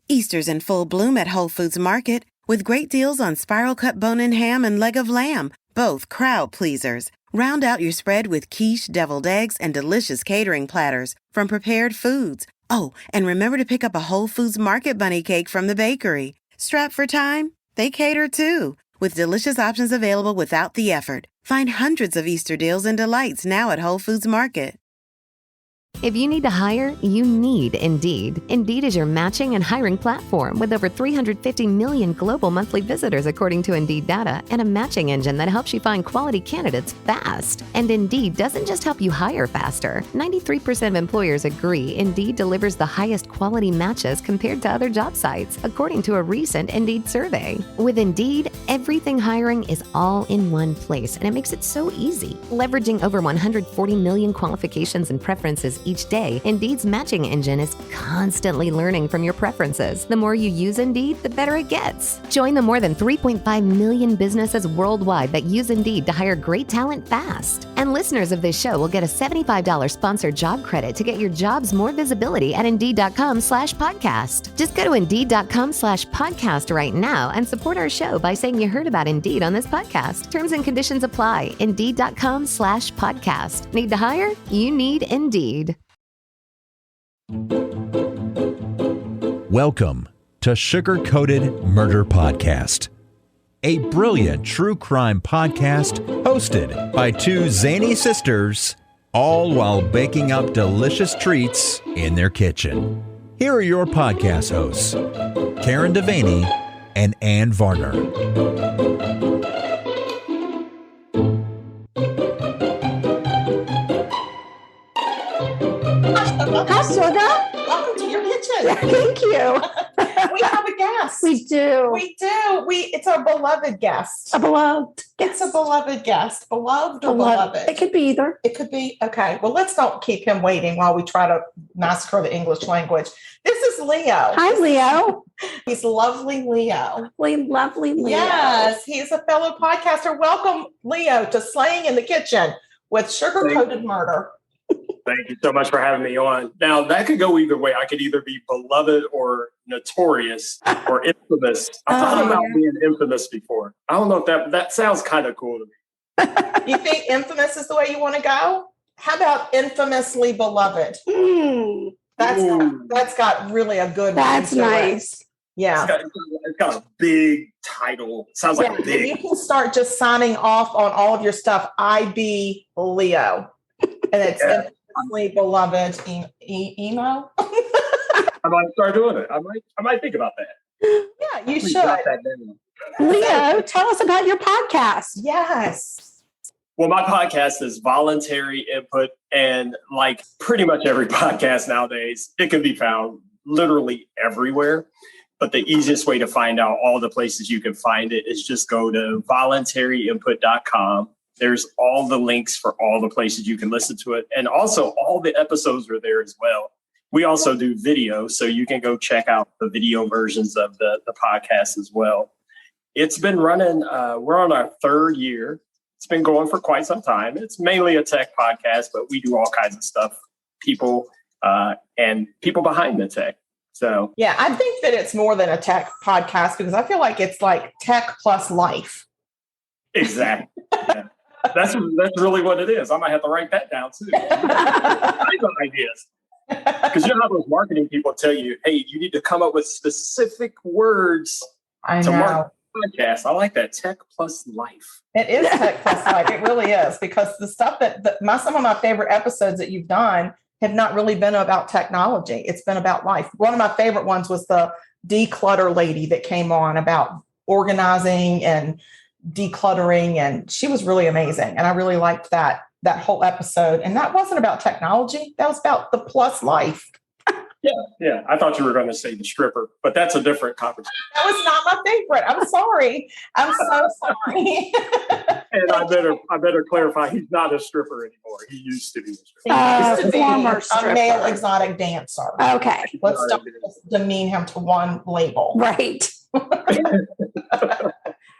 Easter's in full bloom at Whole Foods Market with great deals on spiral cut bone-in ham and leg of lamb, both crowd pleasers. Round out your spread with quiche, deviled eggs, and delicious catering platters from Prepared Foods. Oh, and remember to pick up a Whole Foods Market bunny cake from the bakery. Strapped for time? They cater too, with delicious options available without the effort. Find hundreds of Easter deals and delights now at Whole Foods Market. If you need to hire, you need Indeed. Indeed is your matching and hiring platform with over 350 million global monthly visitors according to Indeed data and a matching engine that helps you find quality candidates fast. And Indeed doesn't just help you hire faster. 93% of employers agree Indeed delivers the highest quality matches compared to other job sites, according to a recent Indeed survey. With Indeed, everything hiring is all in one place, and it makes it so easy. Leveraging over 140 million qualifications and preferences each day, Indeed's matching engine is constantly learning from your preferences. The more you use Indeed, the better it gets. Join the more than 3.5 million businesses worldwide that use Indeed to hire great talent fast. And listeners of this show will get a $75 sponsored job credit to get your jobs more visibility at Indeed.com/podcast. Just go to Indeed.com/podcast right now and support our show by saying you heard about Indeed on this podcast. Terms and conditions apply. Indeed.com/podcast. Need to hire? You need Indeed. Welcome to Sugar Coated Murder Podcast, a brilliant true crime podcast hosted by two zany sisters, all while baking up delicious treats in their kitchen. Here are your podcast hosts, Karen Devaney and Ann Varner. Hi, Sugar. Welcome to your kitchen. Thank you. We have a guest. We do. It's our beloved guest. A beloved. It's a beloved guest. Beloved or beloved? It could be either. It could be. Okay. Well, let's not keep him waiting while we try to massacre the English language. This is Leo. Hi, Leo. He's lovely Leo. Lovely Leo. Yes. He's a fellow podcaster. Welcome, Leo, to Slaying in the Kitchen with Sugar Coated Murder. Thank you so much for having me on. Now, that could go either way. I could either be beloved or notorious or infamous. I thought about being infamous before. I don't know if that sounds kind of cool to me. You think infamous is the way you want to go? How about infamously beloved? That's got really a good. That's nice. Yeah, it's got a big title. Sounds like big. You can start just signing off on all of your stuff. I be Leo, and it's infamously beloved emo. I might start doing it. I might think about that. Yeah, you should. Leo, tell us about your podcast. Yes. Well, my podcast is voluntary input, and like pretty much every podcast nowadays, it can be found literally everywhere. But the easiest way to find out all the places you can find it is just go to voluntaryinput.com. There's all the links for all the places you can listen to it. And also all the episodes are there as well. We also do video, so you can go check out the video versions of the podcast as well. It's been running, we're on our third year. It's been going for quite some time. It's mainly a tech podcast, but we do all kinds of stuff, people and people behind the tech. So yeah, I think that it's more than a tech podcast because I feel like it's like tech plus life. Exactly. Yeah. That's really what it is. I might have to write that down too. Ideas. Because you know how those marketing people tell you, hey, you need to come up with specific words to market a podcast. I like that. Tech plus life. It is tech plus life. It really is, because the stuff some of my favorite episodes that you've done have not really been about technology. It's been about life. One of my favorite ones was the declutter lady that came on about organizing and decluttering, and she was really amazing. And I really liked that whole episode. And that wasn't about technology. That was about the plus life. Yeah. I thought you were going to say the stripper, but that's a different conversation. That was not my favorite. I'm sorry. I'm so sorry. And I better clarify, he's not a stripper anymore. He used to be a stripper. He used to be Former stripper. a male exotic dancer. Okay. Let's don't demean him to one label. Right.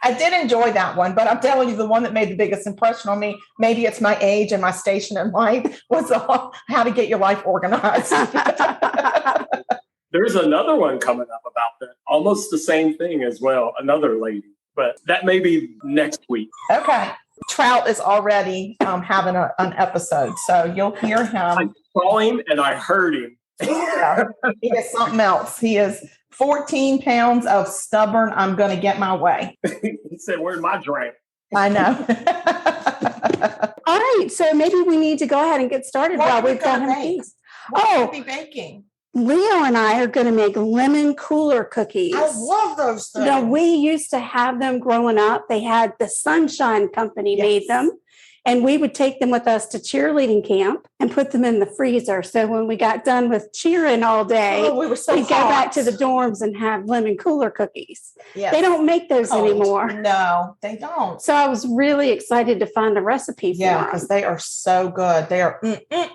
I did enjoy that one, but I'm telling you, the one that made the biggest impression on me, maybe it's my age and my station in life, was how to get your life organized. There's another one coming up about that. Almost the same thing as well. Another lady. But that may be next week. Okay. Trout is already having an episode, so you'll hear him. I saw him and I heard him. Yeah. He is something else. He is 14 pounds of stubborn, I'm going to get my way. He said, where's my drink? I know. All right. So maybe we need to go ahead and get started while we've got him pieced. What are we baking? Leo and I are going to make lemon cooler cookies. I love those things. Now, we used to have them growing up. They had the Sunshine Company made them. And we would take them with us to cheerleading camp and put them in the freezer. So when we got done with cheering all day, we were so we'd go back to the dorms and have lemon cooler cookies. Yes. They don't make those anymore. No, they don't. So I was really excited to find a recipe for them. because they are so good. They are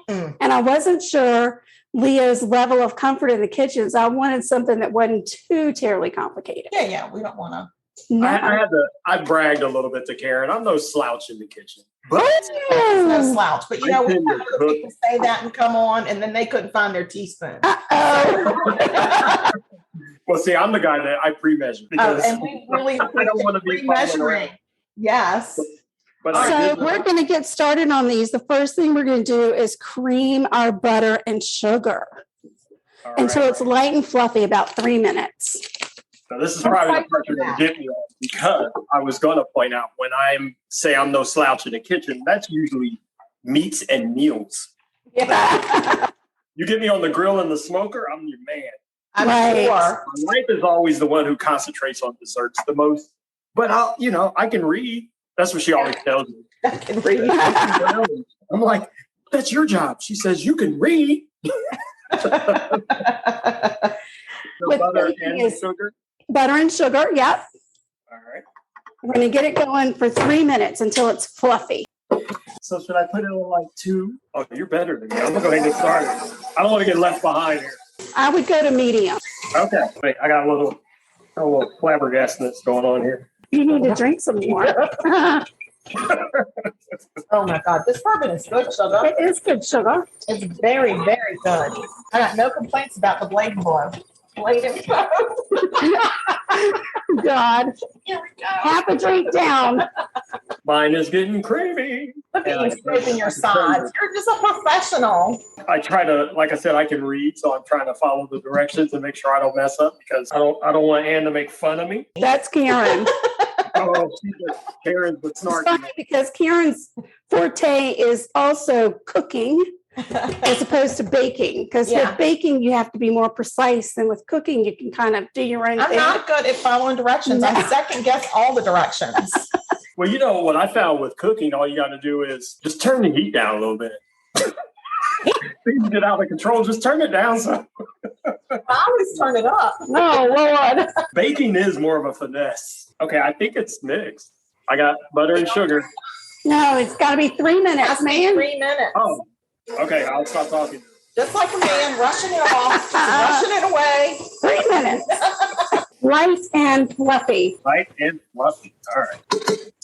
And I wasn't sure Leo's level of comfort in the kitchen. So I wanted something that wasn't too terribly complicated. Yeah. We don't want to. No. I bragged a little bit to Karen. I'm no slouch in the kitchen. But No slouch. But we have other people say that and come on, and then they couldn't find their teaspoon. Uh-oh. Well, see, I'm the guy that I pre-measure because And we really I don't want to be measuring. Yes. But So we're going to get started on these. The first thing we're going to do is cream our butter and sugar until it's light and fluffy, about 3 minutes. So this is probably the part you're going to get me on, because I was going to point out when I'm no slouch in the kitchen, that's usually meats and meals. Yeah. You get me on the grill and the smoker, I'm your man. I'm Right. sure. My wife is always the one who concentrates on desserts the most. But I can read. That's what she always tells me. I can read. I'm like, that's your job. She says, you can read. So With butter baking and is- sugar. Butter and sugar, yep. All right. We're going to get it going for 3 minutes until it's fluffy. So should I put it on like 2? Oh, you're better than me. I'm going to go ahead and get started. I don't want to get left behind here. I would go to medium. Okay. Wait, I got a little flabbergastness going on here. You need to drink some more. Oh my God, this bourbon is good, sugar. It is good sugar. It's very, very good. I got no complaints about the blade and blow. Blade and blow. God. Here we go. Half a drink down. Mine is getting creamy. Look at you scraping your sides. You're just a professional. I try to, like I said, I can read, so I'm trying to follow the directions and make sure I don't mess up, because I don't want Ann to make fun of me. That's Karen. Oh, Karen's the It's snarky. funny because Karen's forte is also cooking as opposed to baking. Because with baking, you have to be more precise than with cooking. You can kind of do your own I'm thing. not good at following directions. I second guess all the directions. Well, what I found with cooking, all you got to do is just turn the heat down a little bit. Things get out of control. Just turn it down. So I always turn it up. Oh, Lord. baking is more of a finesse. Okay, I think it's mixed. I got butter and sugar. No, it's got to be 3 minutes, That's man. 3 minutes. Oh, okay. I'll stop talking. Just like a man rushing it off, rushing it away. 3 minutes. Light and fluffy. Light and fluffy. All right.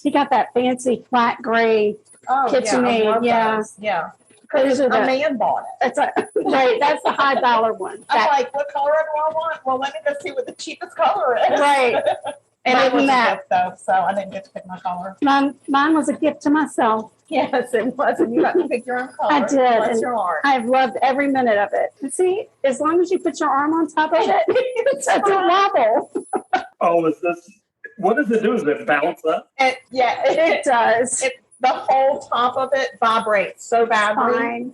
You got that fancy flat gray. Oh, KitchenAid, I love yeah. those. Yeah. Those are A the, man bought it. right, that's the high dollar one. I'm like, what color do I want? Well, let me go see what the cheapest color is. Right. And it was a That. gift, though, so I didn't get to pick my color. Mine was a gift to myself. Yes, it was. And you got to pick your own color. I did, Bless and your heart. I've loved every minute of it. And see, as long as you put your arm on top of it, it doesn't wobble. Oh, is this? What does it do? Does it bounce up? And, yeah, It does. the whole top of it vibrates so badly.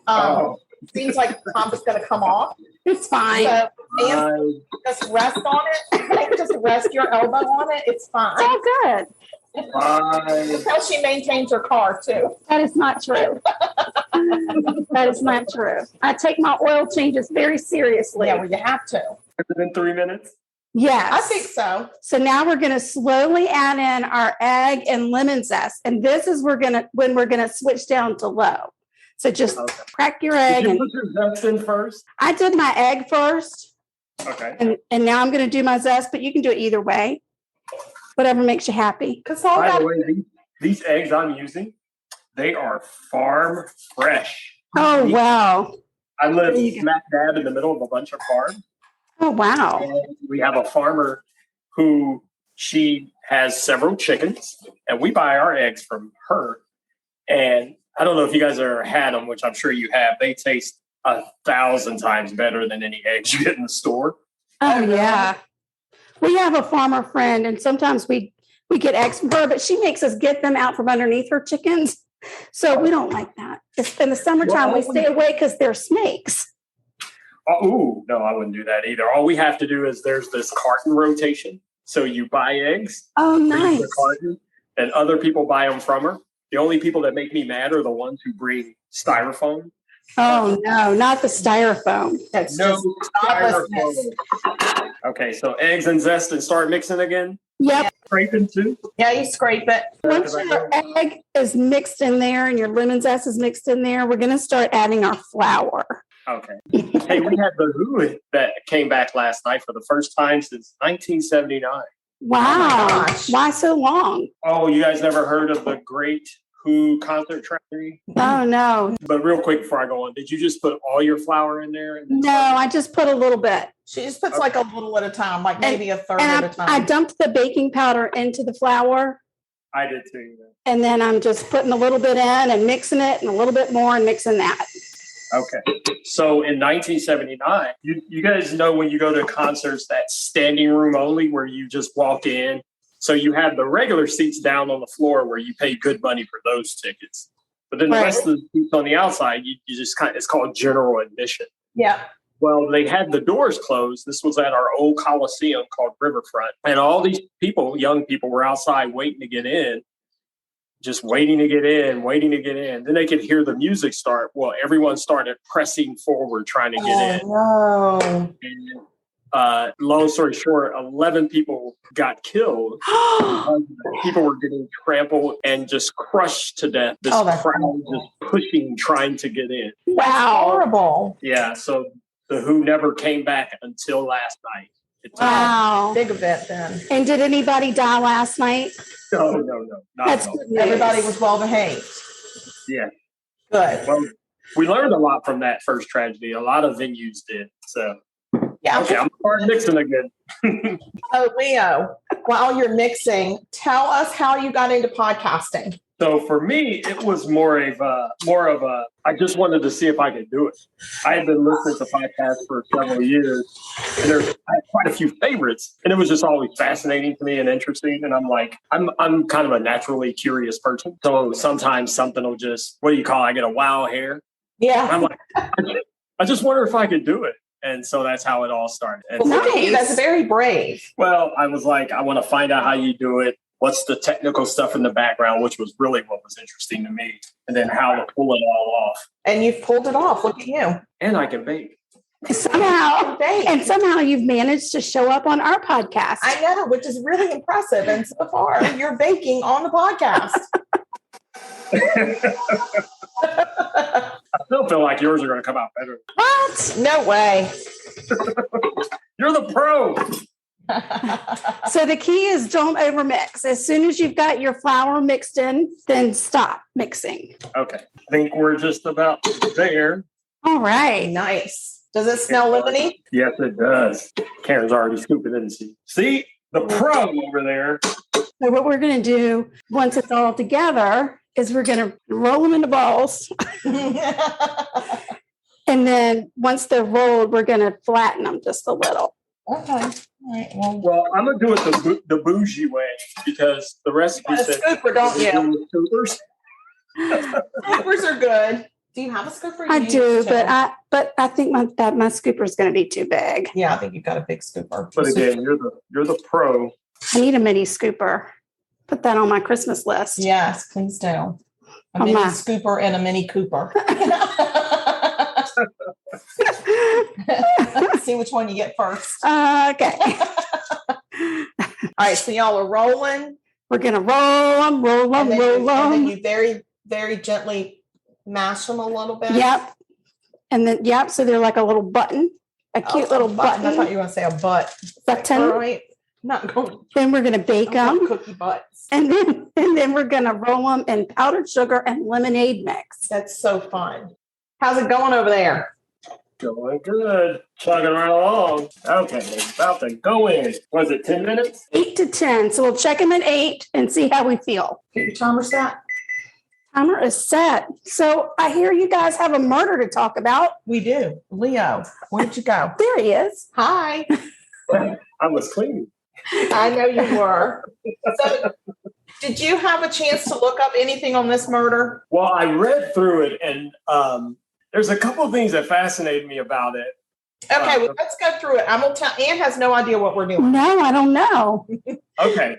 Fine. Seems like the top is going to come off. It's fine. So, and just rest on it. Like, just rest your elbow on it. It's fine. It's all good. That's how she maintains her car, too. That is not true. That is not true. I take my oil changes very seriously. Yeah, well, you have to. Is it in 3 minutes? Yes. I think so. So now we're going to slowly add in our egg and lemon zest. And this is when we're going to switch down to low. So just crack your egg. Did you And put your zest in first? I did my egg first. Okay. And now I'm going to do my zest, but you can do it either way. Whatever makes you happy. Because all By that the way, these eggs I'm using, they are farm fresh. Oh, wow. I live smack dab in the middle of a bunch of farms. Oh, wow. And we have a farmer who she has several chickens, and we buy our eggs from her. And I don't know if you guys ever had them, which I'm sure you have. They taste 1,000 times better than any eggs you get in the store. Oh, yeah. We have a farmer friend, and sometimes we get eggs from her, but she makes us get them out from underneath her chickens. So we don't like that. In the summertime, we stay away because they're snakes. Oh, no, I wouldn't do that either. All we have to do is there's this carton rotation. So you buy eggs. Oh, nice. The carton, and other people buy them from her. The only people that make me mad are the ones who bring styrofoam. Oh, no, not the styrofoam. That's No just styrofoam. Okay, so eggs and zest and start mixing again. Yep. Scraping too. Yeah, you scrape it. Once your egg is mixed in there and your lemon zest is mixed in there, we're going to start adding our flour. Okay. Hey, we had the Who that came back last night for the first time since 1979. Wow. Oh my gosh. Why so long? Oh, you guys never heard of the Great Who concert tragedy? Oh, no. But real quick before I go on, did you just put all your flour in there? No, I just put a little bit. She just puts like a little at a time, like maybe a third And at a time. I dumped the baking powder into the flour, I did too. and then I'm just putting a little bit in and mixing it and a little bit more and mixing that. Okay. So in 1979, you guys know when you go to concerts, that standing room only where you just walk in. So you have the regular seats down on the floor where you pay good money for those tickets. But then the Right. rest of the seats on the outside, you just it's called general admission. Yeah. Well, they had the doors closed. This was at our old Coliseum called Riverfront. And all these people, young people, were outside waiting to get in. Just waiting to get in. Then they could hear the music start. Well, everyone started pressing forward, trying to get in. No. And, long story short, 11 people got killed. People were getting trampled and just crushed to death. This that's crowd awful. just pushing, trying to get in. Wow. Horrible. Yeah, so the Who never came back until last night. Wow. Big event then. And did anybody die last night? No, not That's at all. good news. Everybody was well behaved. Yeah. Good. Well, we learned a lot from that first tragedy. A lot of venues did. So, Yeah. okay, I'm starting mixing again. Oh, Leo, while you're mixing, tell us how you got into podcasting. So for me, it was more of a, I just wanted to see if I could do it. I had been listening to podcasts for several years, and I had quite a few favorites, and it was just always fascinating to me and interesting. And I'm like, I'm kind of a naturally curious person. So sometimes something will just, what do you call it? I get a wow hair. Yeah. I'm like, I just wonder if I could do it. And so that's how it all started. And Well, look at you. Nice. That's very brave. well, I was like, I want to find out how you do it. What's the technical stuff in the background, which was really what was interesting to me. And then how to pull it all off. And you've pulled it off. Look at you. And I can bake. Somehow you've managed to show up on our podcast. I know, which is really impressive. And so far, you're baking on the podcast. I still feel like yours are going to come out better. What? No way. You're the pro. So the key is don't overmix. As soon as you've got your flour mixed in, then stop mixing. Okay. I think we're just about there. All right. Nice. Does it smell lemony? Yes, it does. Karen's already scooping in. See the pro over there. So what we're going to do once it's all together is we're going to roll them into balls. And then once they're rolled, we're going to flatten them just a little. Okay. All right. Well, I'm going to do it the bougie way because the recipe A says scooper, don't you? scoopers. Scoopers are good. Do you have a scooper? I You do, use two. but I think my scooper is going to be too big. Yeah, I think you've got a big scooper. But again, you're the pro. I need a mini scooper. Put that on my Christmas list. Yes, please do. A Oh, mini my. scooper and a mini Cooper. See which one you get first. Okay. All right, so y'all are rolling. We're going to roll them, And then them. you very, very gently mash them a little bit. Yep. And then, yep. So they're like a little button, a cute Oh, little a button. I thought button. you were going to say a butt. Button. All right. Not going Then we're going to bake I want them. cookie butts. And then we're going to roll them in powdered sugar and lemonade mix. That's so fun. How's it going over there? Going good. Chugging right along. Okay, they're about to go in. Was it 10 minutes? 8 to 10. So we'll check them at 8 and see how we feel. Get your timer set. Timer is set. So I hear you guys have a murder to talk about. We do. Leo, where'd you go? There he is. Hi. I was cleaning. I know you were. So, did you have a chance to look up anything on this murder? Well, I read through it, and there's a couple of things that fascinated me about it. Okay, well, let's go through it. I'm gonna tell. Ann has no idea what we're doing. No, I don't know. Okay.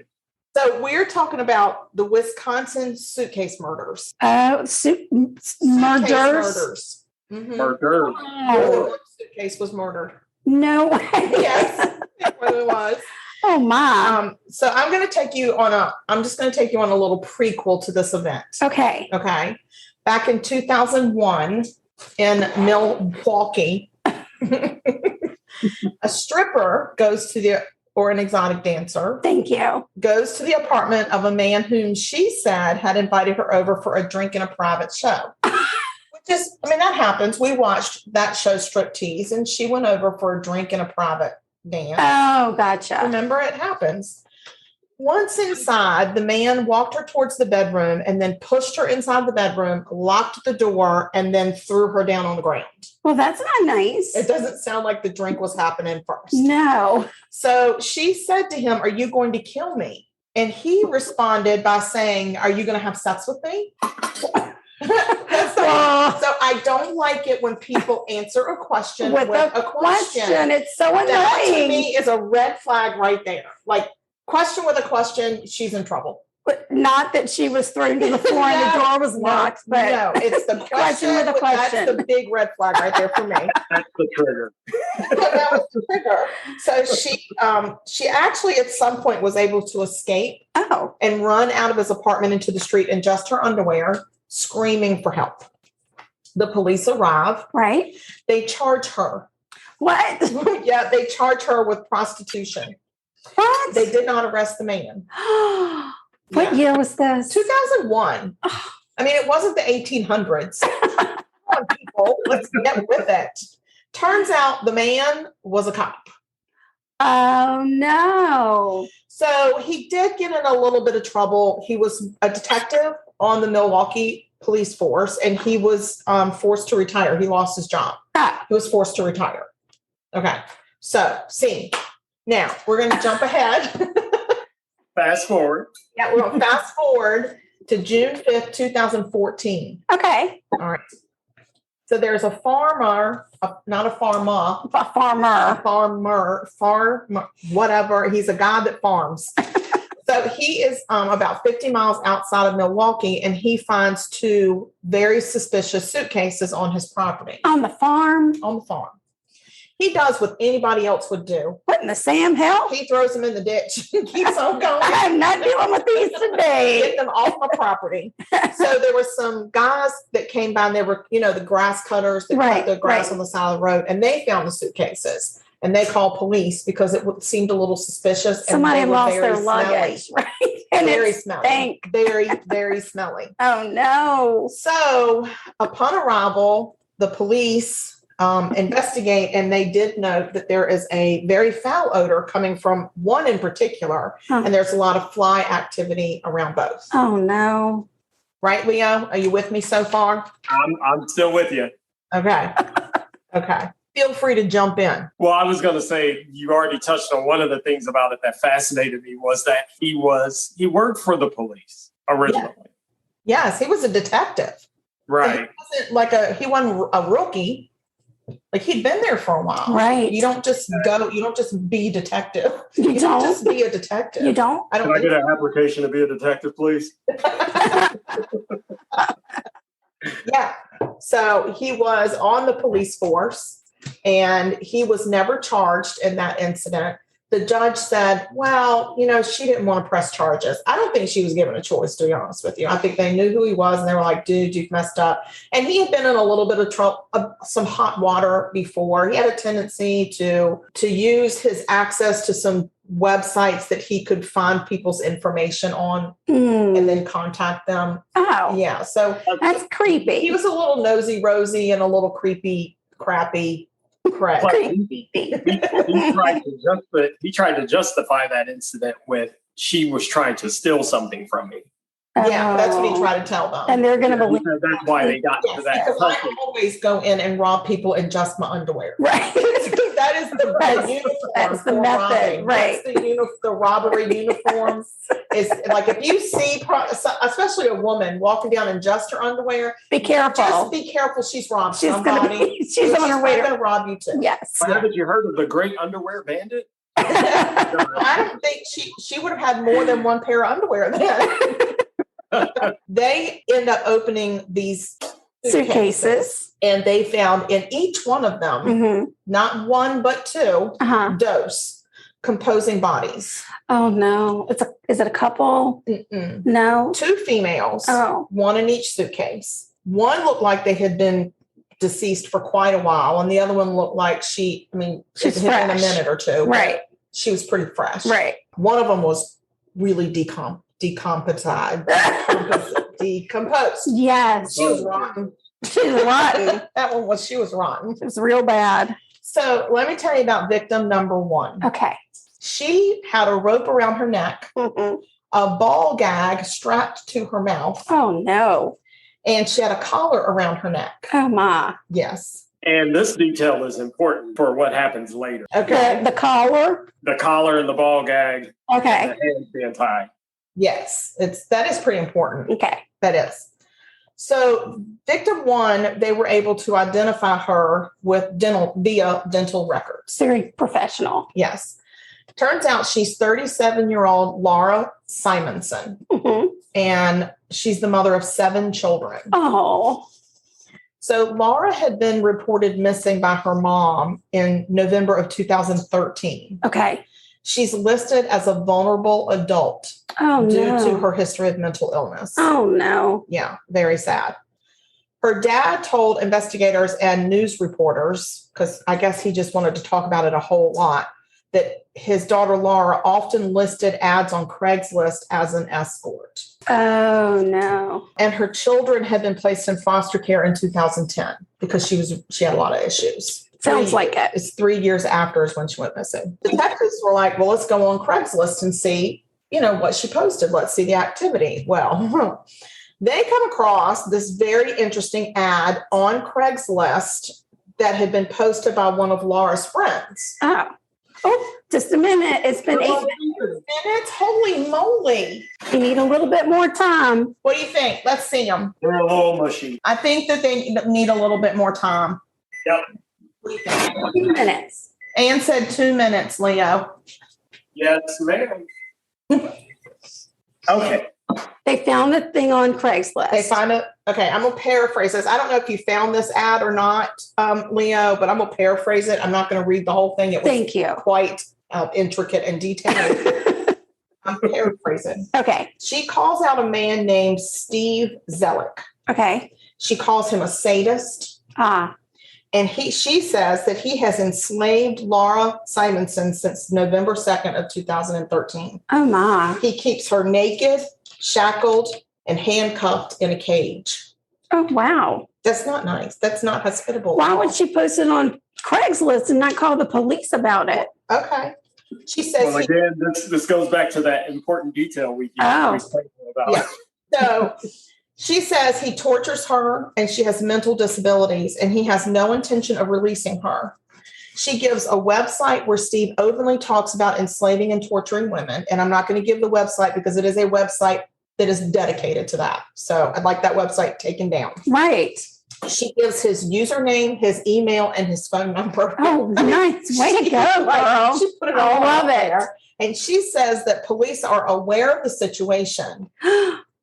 So we're talking about the Wisconsin suitcase murders. Murders. Murders. Mm-hmm. Murder. Oh, Suitcase was murdered. no way. Yes, it really was. Oh my. So I'm just going to take you on a little prequel to this event. Okay. Okay. Back in 2001 in Milwaukee, a stripper or an exotic dancer Thank you. goes to the apartment of a man whom she said had invited her over for a drink in a private show. That happens. We watched that show Striptease, and she went over for a drink in a private dance. Oh, gotcha. Remember, it happens. Once inside, the man walked her towards the bedroom and then pushed her inside the bedroom, locked the door, and then threw her down on the ground. Well, that's not nice. It doesn't sound like the drink was happening first. No. So she said to him, "Are you going to kill me?" And he responded by saying, "Are you going to have sex with me?" So I don't like it when people answer a question with a question. It's so annoying. That to me is a red flag right there. Like, question with a question, she's in trouble. But not that she was thrown to the floor and the door was locked. But no, it's the question with a question. That's the big red flag right there for me. That's the trigger. That was the trigger. So she actually at some point was able to escape and run out of his apartment into the street in just her underwear, screaming for help. The police arrive. Right. They charge her. What? Yeah, they charge her with prostitution. What? They did not arrest the man. What year was this? 2001. It wasn't the 1800s. Come on, people. Let's get with it. Turns out the man was a cop. Oh, no. So he did get in a little bit of trouble. He was a detective on the Milwaukee police force, and he was forced to retire. He lost his job. He was forced to retire. Okay. So, scene. Now, we're going to jump ahead. Fast forward. Yeah, we're going to fast forward to June 5th, 2014. Okay. All right. So there's a farmer, not a farmer. A farmer, whatever. He's a guy that farms. So he is about 50 miles outside of Milwaukee, and he finds 2 very suspicious suitcases on his property. On the farm? On the farm. He does what anybody else would do. What in the Sam hell? He throws them in the ditch and keeps on going. I'm not dealing with these today. Get them off my property. So there were some guys that came by, and they were, the grass cutters that cut the grass on the side of the road, and they found the suitcases. And they called police because it seemed a little suspicious. Somebody and lost their luggage, right? And very smelly. Very, very smelly. Oh, no. So upon arrival, the police investigate, and they did note that there is a very foul odor coming from one in particular, and there's a lot of fly activity around both. Oh, no. Right, Leo? Are you with me so far? I'm still with you. Okay. Okay. Feel free to jump in. Well, I was going to say, you already touched on one of the things about it that fascinated me was that he worked for the police originally. Yeah. Yes, he was a detective. Right. He wasn't a rookie. Like, he'd been there for a while. Right. You don't just be detective. You don't just be a detective. You don't? Can I get an application to be a detective, please? Yeah. So he was on the police force, and he was never charged in that incident. The judge said, well, she didn't want to press charges. I don't think she was given a choice, to be honest with you. I think they knew who he was, and they were like, dude, you've messed up. And he had been in a little bit of trouble, some hot water before. He had a tendency to use his access to some websites that he could find people's information on and then contact them. Oh. Yeah. So that's creepy. He was a little nosy, rosy, and a little creepy, crappy Correct. But he tried to justify that incident with she was trying to steal something from me. Yeah, that's what he tried to tell them. And they're going to believe That's why they got to that. Because I always go in and rob people and just my underwear. right. That is the uniform. That's the for method, robbing. right? That's the robbery uniform. Is like if you see, especially a woman walking down in just her underwear, Be careful. just be careful. She's robbed She's somebody. she's on her way to rob you too. Yes. But haven't you heard of the Great Underwear Bandit? I don't think she would have had more than one pair of underwear then. They end up opening these Suitcases. and they found in each one of them, Mm-hmm. not one but two, dose composing bodies. Oh no! Is it a couple? Mm-mm. No. 2 females. Oh. One in each suitcase. One looked like they had been deceased for quite a while, and the other one looked like she's fresh. been a minute or two. Right. She was pretty fresh. Right. One of them was really decomposed. Yes. She was rotten. She's rotten. She was rotten. It was real bad. So let me tell you about victim number 1. Okay. She had a rope around her neck, Mm-mm. a ball gag strapped to her mouth, Oh no! and she had a collar around her neck. Oh my! Yes. And this detail is important for what happens later. Okay. The collar. The collar and the ball gag. Okay. And the hands being tied. Yes. That is pretty important. Okay. That is. So victim 1, they were able to identify her via dental records. Very professional. Yes. Turns out she's 37-year-old Laura Simonson, Mm-hmm. and she's the mother of 7 children. Oh. So Laura had been reported missing by her mom in November of 2013. Okay. She's listed as a vulnerable adult Oh due no. to her history of mental illness. Oh no. Yeah, very sad. Her dad told investigators and news reporters, because I guess he just wanted to talk about it a whole lot, that his daughter Laura often listed ads on Craigslist as an escort. Oh no. And her children had been placed in foster care in 2010 because she had a lot of issues. Sounds like it. It's 3 years after is when she went missing. Detectives were like, well, let's go on Craigslist and see, what she posted. Let's see the activity. Well, they come across this very interesting ad on Craigslist that had been posted by one of Laura's friends. Oh, just a minute. It's been 8 minutes. Holy moly. You need a little bit more time. What do you think? Let's see them. They're a little mushy. I think that they need a little bit more time. Yep. What do you think? 2 minutes. Anne said 2 minutes, Leo. Yes, ma'am. Okay. They found the thing on Craigslist. They find it. Okay, I'm going to paraphrase this. I don't know if you found this ad or not, Leo, but I'm going to paraphrase it. I'm not going to read the whole thing. It was Thank you. quite intricate and detailed. I'm paraphrasing. Okay. She calls out a man named Steve Zelich. Okay. She calls him a sadist. And she says that he has enslaved Laura Simonson since November 2nd of 2013. Oh my. He keeps her naked, shackled, and handcuffed in a cage. Oh wow. That's not nice. That's not hospitable. Why would she post it on Craigslist and not call the police about it? Okay. She says. Well, again, this goes back to that important detail we spoke about. Yeah. So she says he tortures her and she has mental disabilities and he has no intention of releasing her. She gives a website where Steve openly talks about enslaving and torturing women. And I'm not going to give the website because it is a website that is dedicated to that. So I'd like that website taken down. Right. She gives his username, his email, and his phone number. Oh, nice. Way to go, girl. She put it I all love out it. there. And she says that police are aware of the situation,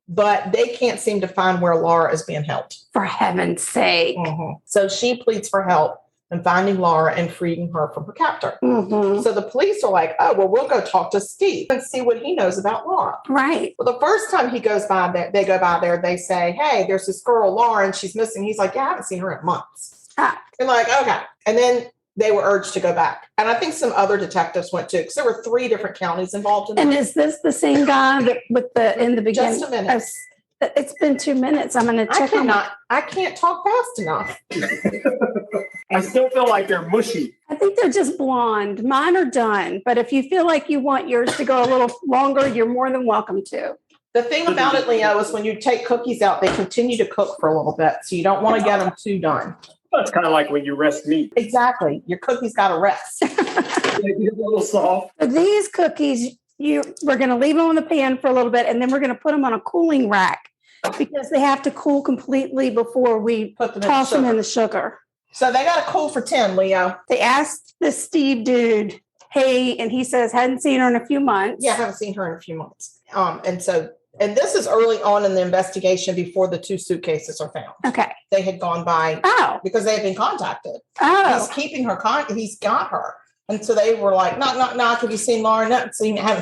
but they can't seem to find where Laura is being held. For heaven's sake. Mm-hmm. So she pleads for help in finding Laura and freeing her from her captor. Mm-hmm. So the police are like, oh, well, we'll go talk to Steve and see what he knows about Laura. Right. Well, the first time he goes by there, they go by there, they say, hey, there's this girl, Laura, and she's missing. He's like, yeah, I haven't seen her in months. And like, okay. And then they were urged to go back. And I think some other detectives went too, because there were 3 different counties involved in And that. is this the same guy that in the beginning? Just a minute. It's been 2 minutes. I'm going to check on that. I can't talk fast enough. I still feel like they're mushy. I think they're just blonde. Mine are done. But if you feel like you want yours to go a little longer, you're more than welcome to. The thing about it, Leo, is when you take cookies out, they continue to cook for a little bit. So you don't want to get them too done. That's kind of like when you rest meat. Exactly. Your cookies got to rest. They're a little soft. So these cookies, we're going to leave them in the pan for a little bit, and then we're going to put them on a cooling rack because they have to cool completely before we toss them in the sugar. So they got to cool for 10, Leo. They asked this Steve dude, hey, and he says, hadn't seen her in a few months. Yeah, I haven't seen her in a few months. And this is early on in the investigation before the 2 suitcases are found. Okay. They had gone by because they had been contacted. Oh. He's keeping her, he's got her. And so they were like, knock, knock, knock. Have you seen Laura? No, haven't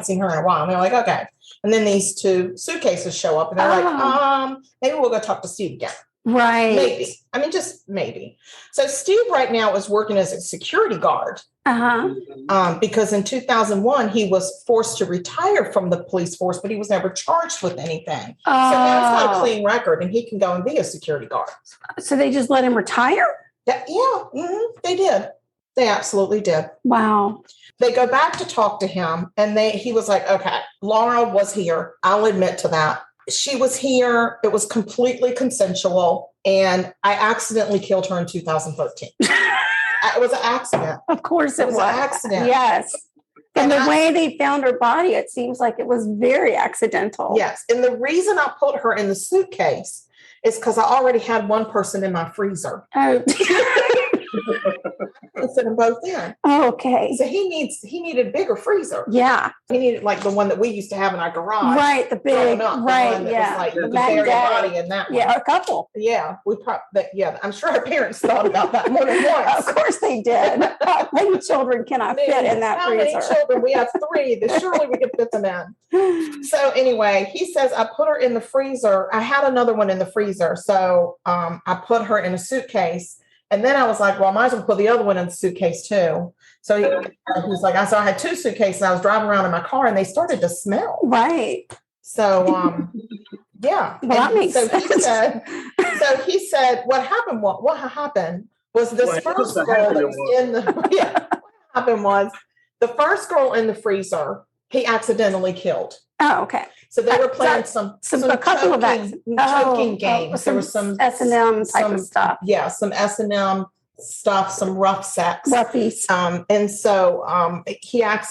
seen her in a while. And they're like, okay. And then these 2 suitcases show up and they're like, maybe we'll go talk to Steve again. Right. Maybe. I mean, just maybe. So Steve right now is working as a security guard. Because in 2001, he was forced to retire from the police force, but he was never charged with anything. So now he's got a clean record and he can go and be a security guard. So they just let him retire? They did. They absolutely did. Wow. They go back to talk to him and he was like, okay, Laura was here. I'll admit to that. She was here. It was completely consensual. And I accidentally killed her in 2013. It was an accident. Of course it was. An accident. Yes. And the way they found her body, it seems like it was very accidental. Yes. And the reason I put her in the suitcase is because I already had one person in my freezer. Oh. I set them both in. Oh, okay. So he needed a bigger freezer. Yeah. He needed like the one that we used to have in our garage. Right. The big, right. Yeah. Like the buried body in that one. Yeah. A couple. Yeah. I'm sure our parents thought about that more than once. Of course they did. How many children can I fit in that freezer? How many children? We have 3. Surely we could fit them in. So anyway, he says, I put her in the freezer. I had another one in the freezer. So I put her in a suitcase. And then I was like, well, I might as well put the other one in the suitcase too. So he's like, I had 2 suitcases. I was driving around in my car and they started to smell. Right. So, yeah. Well, that makes sense. He said, what happened was this first girl that was in what happened was the first girl in the freezer, he accidentally killed. Oh, okay. So they were playing some choking games. There was some S&M type of stuff. Yeah, some S&M stuff, some rough sex. Roughies. And so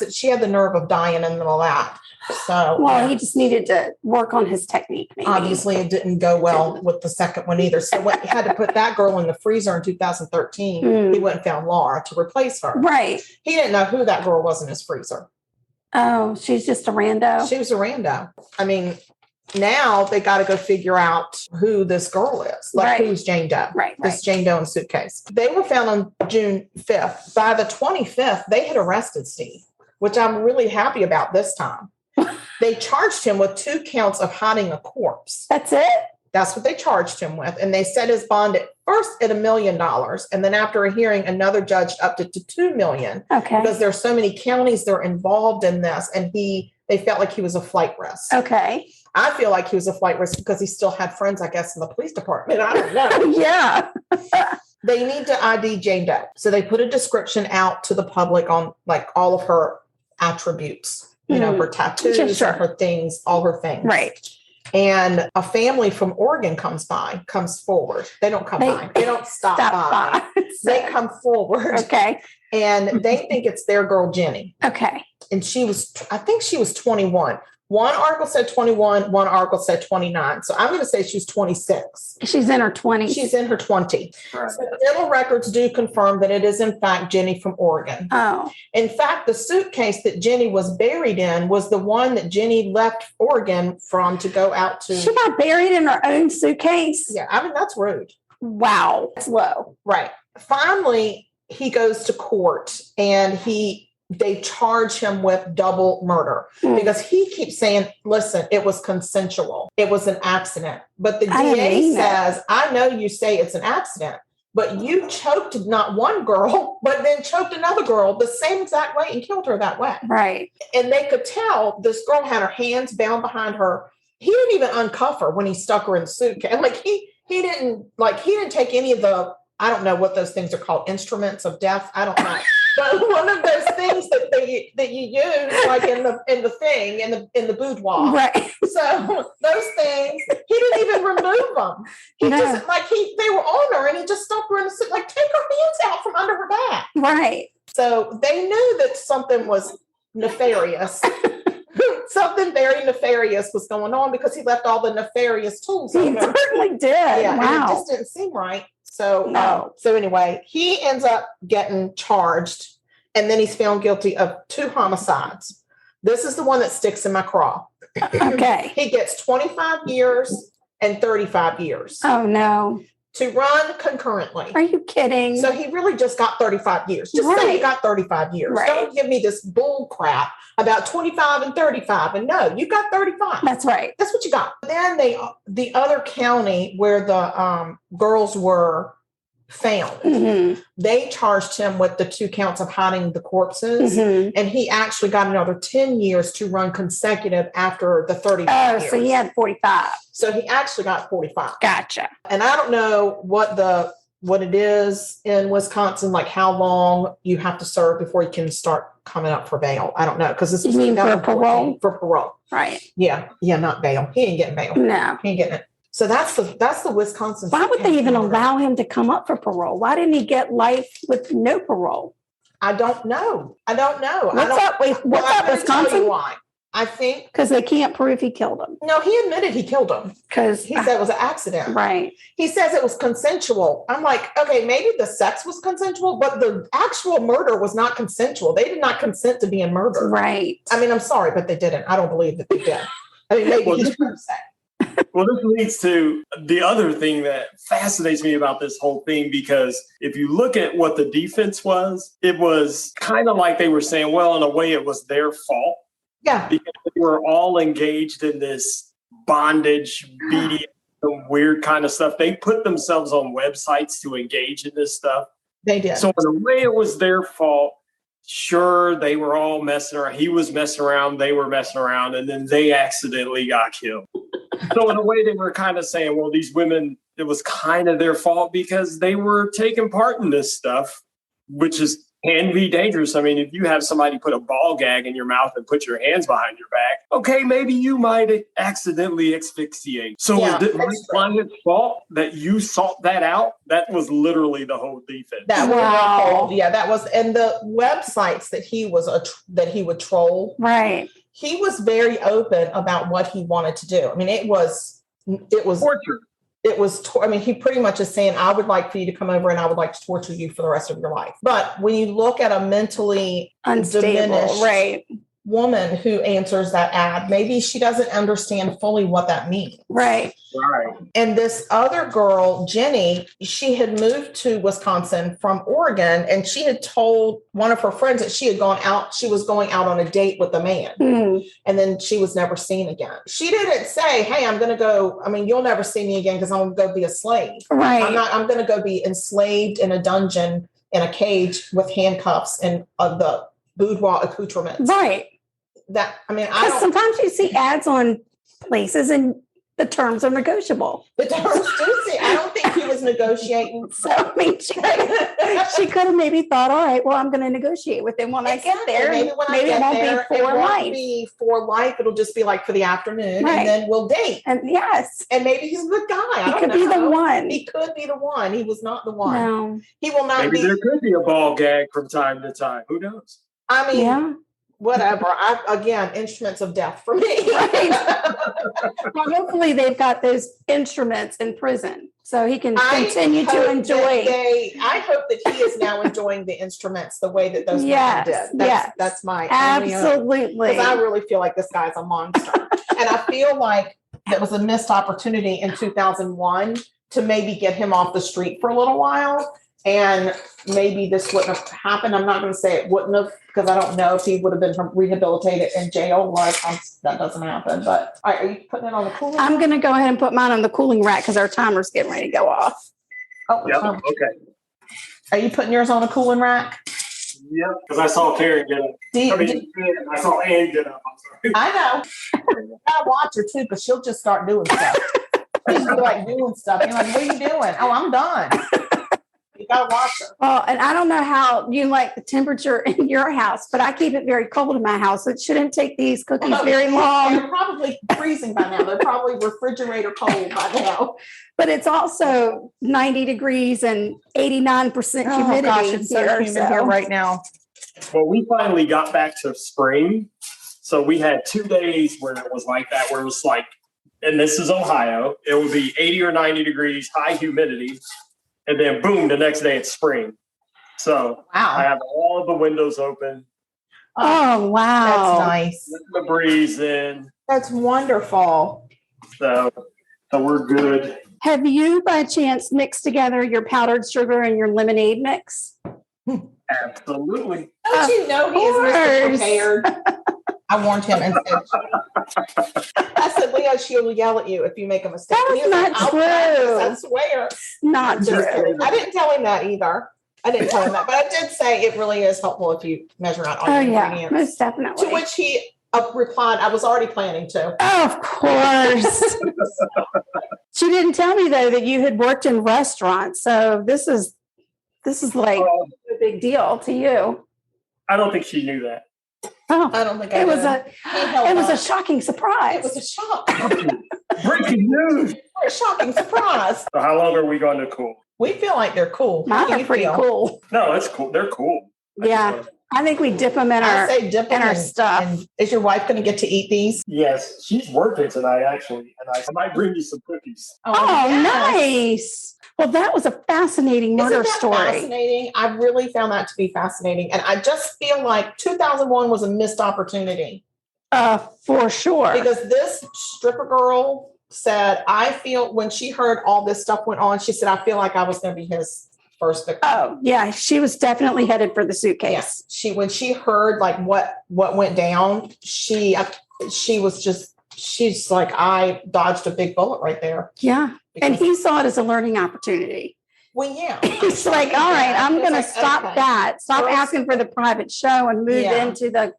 she had the nerve of dying in the middle of that. So he just needed to work on his technique. Maybe. Obviously, it didn't go well with the second one either. So when he had to put that girl in the freezer in 2013, he went and found Laura to replace her. Right. He didn't know who that girl was in his freezer. Oh, she's just a rando. She was a rando. I mean, now they got to go figure out who this girl is. Like, who's Jane Doe? Right. This Jane Doe in a suitcase. They were found on June 5th. By the 25th, they had arrested Steve, which I'm really happy about this time. They charged him with 2 counts of hiding a corpse. That's it? That's what they charged him with. And they set his bond at first at $1 million. And then after a hearing, another judge upped it to $2 million. Okay. Because there's so many counties that are involved in this. And they felt like he was a flight risk. Okay. I feel like he was a flight risk because he still had friends, I guess, in the police department. I don't know. Yeah. They need to ID Jane Doe. So they put a description out to the public on like all of her attributes, her tattoos, her things, all her things. Right. And a family from Oregon comes forward. They don't come by. They don't stop by. They come forward. Okay. And they think it's their girl, Jenny. Okay. And I think she was 21. One article said 21. One article said 29. So I'm going to say she's 26. She's in her 20s. She's in her 20s. Right. So dental records do confirm that it is, in fact, Jenny from Oregon. Oh. In fact, the suitcase that Jenny was buried in was the one that Jenny left Oregon from to go out to. She got buried in her own suitcase? Yeah. I mean, that's rude. Wow. That's low. Right. Finally, he goes to court and they charge him with double murder because he keeps saying, listen, it was consensual. It was an accident. But the DA says, I know you say it's an accident, but you choked not one girl, but then choked another girl the same exact way and killed her that way. Right. And they could tell this girl had her hands bound behind her he didn't even uncuff her when he stuck her in the suitcase. Like he didn't take any of the, I don't know what those things are called, instruments of death. I don't know. But one of those things that you use like in the boudoir. Right. So those things, he didn't even remove them. He just they were on her and he just stuck her in the suit, like take her hands out from under her back. Right. So they knew that something was nefarious. Something very nefarious was going on because he left all the nefarious tools. He certainly did. Yeah, wow. And it just didn't seem right. So, so anyway, he ends up getting charged, and then he's found guilty of 2 homicides. This is the one that sticks in my craw. Okay. He gets 25 years and 35 years. Oh, no. To run concurrently. Are you kidding? So he really just got 35 years. Just say he got 35 years. Right. Don't give me this bull crap about 25 and 35. And no, you got 35. That's right. That's what you got. Then the other county where the girls were found, they charged him with the 2 counts of hiding the corpses. And he actually got another 10 years to run consecutive after the 35 years. So he had 45. So he actually got 45. Gotcha. And I don't know what it is in Wisconsin, like how long you have to serve before you can start coming up for bail. I don't know. Because this is for parole? For parole. Right. Yeah. Yeah, not bail. He ain't getting bail. No. He ain't getting it. So that's the Wisconsin. Why would they even allow him to come up for parole? Why didn't he get life with no parole? I don't know. What's up, Wisconsin? Tell you why. I think because they can't prove he killed him. No, he admitted he killed him because he said it was an accident. Right. He says it was consensual. I'm like, okay, maybe the sex was consensual, but the actual murder was not consensual. They did not consent to being murdered. Right. I mean, I'm sorry, but they didn't. I don't believe that they did. I mean, maybe he's trying to say. Well, this leads to the other thing that fascinates me about this whole thing, because if you look at what the defense was, it was kind of like they were saying, well, in a way, it was their fault. Yeah. Because they were all engaged in this bondage, BDSM, weird kind of stuff. They put themselves on websites to engage in this stuff. They did. So in a way, it was their fault. Sure, they were all messing around. He was messing around. They were messing around. And then they accidentally got killed. So in a way, they were kind of saying, well, these women, it was kind of their fault because they were taking part in this stuff, which can be dangerous. I mean, if you have somebody put a ball gag in your mouth and put your hands behind your back, okay, maybe you might accidentally asphyxiate. So was it my client's fault that you sought that out? That was literally the whole defense. That was, and the websites that he would troll. Right. He was very open about what he wanted to do. I mean, it was torture. He pretty much is saying, I would like for you to come over and I would like to torture you for the rest of your life. But when you look at a mentally unstable woman who answers that ad, maybe she doesn't understand fully what that means. Right. And this other girl, Jenny, she had moved to Wisconsin from Oregon, and she had told one of her friends that she was going out on a date with a man. And then she was never seen again. She didn't say, hey, I'm going to go. I mean, you'll never see me again because I'm going to go be a slave. Right. I'm going to go be enslaved in a dungeon in a cage with handcuffs and the boudoir accoutrements. Right. Because sometimes you see ads on places and the terms are negotiable. The terms do see. I don't think he was negotiating. So, I mean, she could have maybe thought, all right, well, I'm going to negotiate with him when I get there. Maybe it won't be for life. It'll just be like for the afternoon, and then we'll date. And maybe he's a good guy. He could be the one. He could be the one. He was not the one. No. He will not be. Maybe there could be a ball gag from time to time. Who knows? I mean, whatever. Instruments of death for me. Right. Well, hopefully they've got those instruments in prison so he can continue to enjoy. I hope that he is now enjoying the instruments the way that those women did. That's my absolutely. Because I really feel like this guy's a monster. And I feel like it was a missed opportunity in 2001 to maybe get him off the street for a little while. And maybe this wouldn't have happened. I'm not going to say it wouldn't have, because I don't know if he would have been rehabilitated in jail. That doesn't happen. But all right, are you putting it on the cooling rack? I'm going to go ahead and put mine on the cooling rack because our timer's getting ready to go off. Oh, okay. Are you putting yours on the cooling rack? Yep, because I saw Karen get up. I saw Ann get up. I'm sorry. I know. I watch her too, because she'll just start doing stuff. She's like doing stuff. You're like, what are you doing? Oh, I'm done. You gotta watch her. Well, and I don't know how you like the temperature in your house, but I keep it very cold in my house. So it shouldn't take these cookies very long. They're probably freezing by now. They're probably refrigerator cold by now. But it's also 90 degrees and 89% humidity Gosh, it's so humid here right now. Well, we finally got back to spring. So we had 2 days where it was like that, where it was like, and this is Ohio, it would be 80 or 90 degrees, high humidity. And then boom, the next day it's spring. So I have all the windows open. Oh, wow. That's nice. Let the breeze in. That's wonderful. So we're good. Have you by chance mixed together your powdered sugar and your lemonade mix? Absolutely. Don't you know he is Mr. Prepared? I warned him and said, I said, Leo, she'll yell at you if you make a mistake. That was not true. I swear. Not true. I didn't tell him that either. I didn't tell him that, but I did say it really is helpful if you measure out all your ingredients. Most definitely. To which he replied, I was already planning to. Oh, of course. She didn't tell me though that you had worked in restaurants. So this is like a big deal to you. I don't think she knew that. Oh, I don't think it was a shocking surprise. It was a shock. Breaking news. A shocking surprise. So how long are we going to cool? We feel like they're cool. Mine are pretty cool. No, it's cool. They're cool. Yeah. I think we dip them in our stuff. And is your wife going to get to eat these? Yes, she's working tonight, actually. And I might bring you some cookies. Oh, nice. Well, that was a fascinating murder story. Fascinating. I really found that to be fascinating. And I just feel like 2001 was a missed opportunity. For sure. Because this stripper girl said, I feel, when she heard all this stuff went on, she said, I feel like I was going to be his first victim. Oh, yeah. She was definitely headed for the suitcase. Yeah. When she heard like what went down, she's like, I dodged a big bullet right there. Yeah. And he saw it as a learning opportunity. Well, yeah. He's like, all right, I'm going to stop that. Stop asking for the private show and move into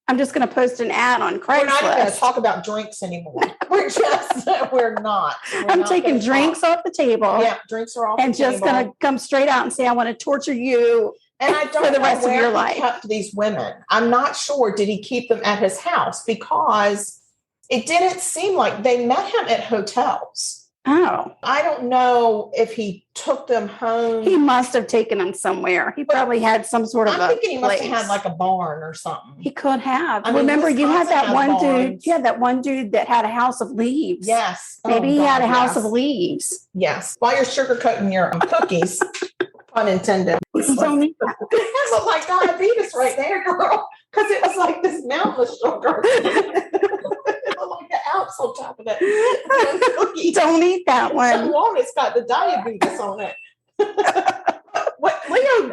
I'm just going to post an ad on Craigslist. We're not even going to talk about drinks anymore. We're not. I'm taking drinks off the table. Yeah, drinks are off the table. And just going to come straight out and say, I want to torture you and I don't for the rest of your life. He kept these women. I'm not sure. Did he keep them at his house? Because it didn't seem like they met him at hotels. Oh. I don't know if he took them home. He must have taken them somewhere. He probably had some sort of I'm thinking he must have had like a barn or something. He could have. I mean, remember, you had that one barns. dude. Yeah, that one dude that had a house of leaves. Yes. Maybe he had a house of leaves. Yes. While you're sugarcoating your cookies, pun intended. That looked like diabetes right there, girl. Because it was like this mountain of sugar. Like the Alps on top of it. Don't eat that one. It's got the diabetes on it. Leo,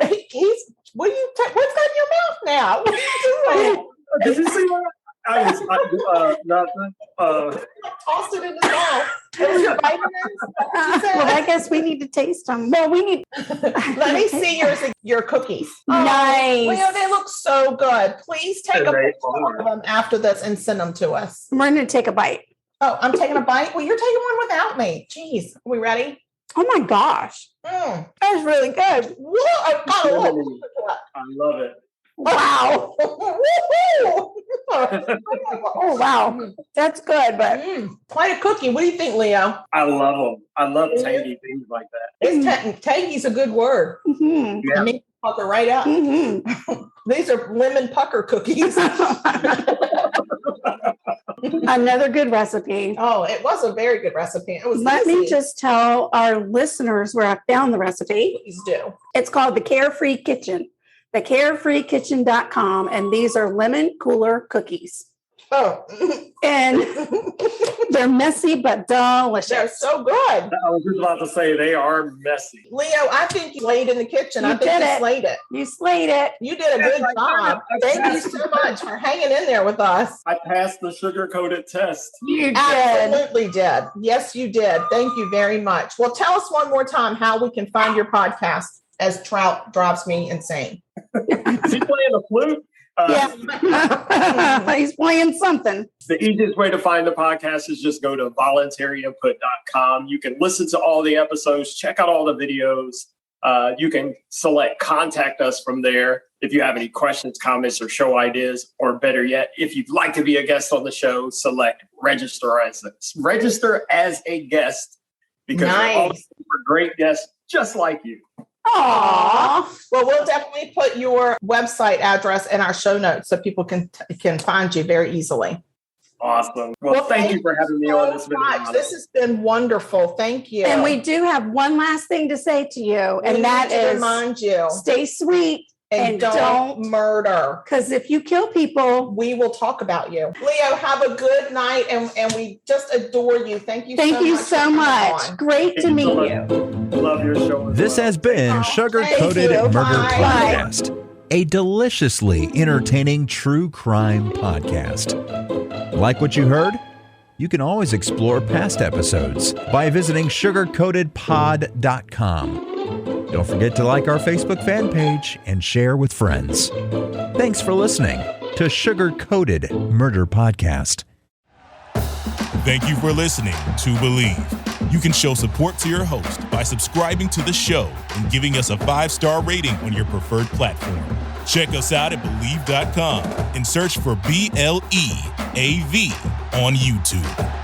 what's got in your mouth now? What are you doing? Did you see that? Nothing. Tossed it in the mouth. Well, I guess we need to taste them. Well, we need. Let me see your cookies. Nice. Leo, they look so good. Please take a picture of them after this and send them to us. We're going to take a bite. Oh, I'm taking a bite? Well, you're taking one without me. Jeez. Are we ready? Oh, my gosh. That was really good. I love it. Wow. Oh, wow. That's good, but quite a cookie. What do you think, Leo? I love them. I love tangy things like that. Tangy's a good word. Mm-hmm. Yeah. I mean, pucker right up. Mm-hmm. These are lemon pucker cookies. Another good recipe. Oh, it was a very good recipe. It was Let me just tell our listeners where I found the recipe. Please do. It's called the Carefree Kitchen. thecarefreekitchen.com, and these are lemon cooler cookies. Oh. And they're messy but delicious. They're so good. I was just about to say they are messy. Leo, I think you slayed in the kitchen. I think you slayed it. You slayed it. You did a good job. Thank you so much for hanging in there with us. I passed the sugar-coated test. You did. Absolutely did. Yes, you did. Thank you very much. Well, tell us one more time how we can find your podcast. as Trout drives me insane. Is he playing the flute? Yeah. He's playing something. The easiest way to find the podcast is just go to voluntaryinput.com. You can listen to all the episodes, check out all the videos. You can select contact us from there if you have any questions, comments, or show ideas, or better yet, if you'd like to be a guest on the show, select register as a guest, because we're all looking for great guests just like you. Aww. Well, we'll definitely put your website address in our show notes so people can find you very easily. Awesome. Well, thank you for having me on this video. This has been wonderful. Thank you. And we do have one last thing to say to you, and that is remind you, stay sweet and don't murder. Because if you kill people, we will talk about you. Leo, have a good night, and we just adore you. Thank you so much. Great to meet you. Love your show. This has been Sugar Coated Murder Podcast, a deliciously entertaining true crime podcast. Like what you heard? You can always explore past episodes by visiting sugarcoatedpod.com. Don't forget to like our Facebook fan page and share with friends. Thanks for listening to Sugar Coated Murder Podcast. Thank you for listening to Believe. You can show support to your host by subscribing to the show and giving us a 5-star rating on your preferred platform. Check us out at Believe.com and search for BLEAV on YouTube.